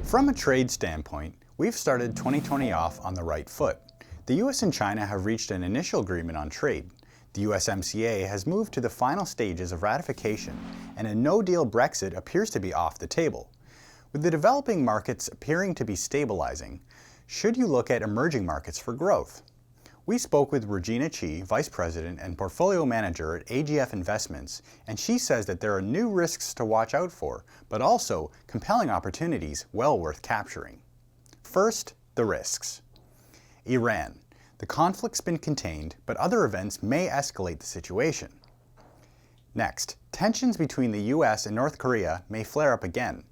From a trade standpoint, we've started 2020 off on the right foot. The US and China have reached an initial agreement on trade. The USMCA has moved to the final stages of ratification, and a no-deal Brexit appears to be off the table. With the developing markets appearing to be stabilizing, should you look at emerging markets for growth? We spoke with Regina Chi, Vice President and Portfolio Manager at AGF Investments, and she says that there are new risks to watch out for, but also compelling opportunities well worth capturing. First, the risks. Iran. The conflict's been contained, but other events may escalate the situation. Next, tensions between the US and North Korea may flare up again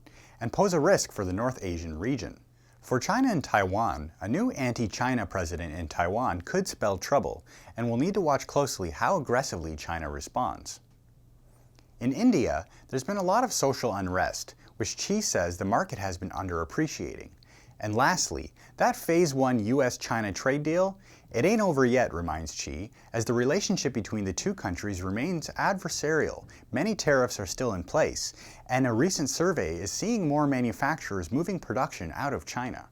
and pose a risk for the North Asian region. For China and Taiwan, a new anti-China president in Taiwan could spell trouble, and we'll need to watch closely how aggressively China responds. In India, there's been a lot of social unrest, which Chi says the market has been underappreciating. And lastly, that Phase 1 US-China trade deal, it ain't over yet, reminds Chi, as the relationship between the two countries remains adversarial. Many tariffs are still in place, and a recent survey is seeing more manufacturers moving production out of China.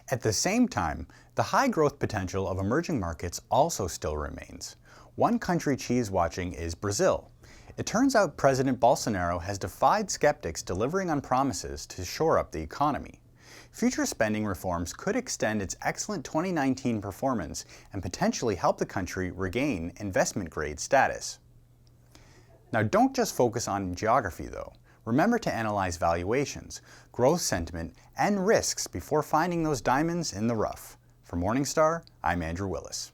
At the same time, the high growth potential of emerging markets also still remains. One country Chi is watching is Brazil. It turns out President Bolsonaro has defied skeptics delivering on promises to shore up the economy. Future spending reforms could extend its excellent 2019 performance and potentially help the country regain investment-grade status. Now, don't just focus on geography, though. Remember to analyze valuations, growth sentiment, and risks before finding those diamonds in the rough. For Morningstar, I'm Andrew Willis.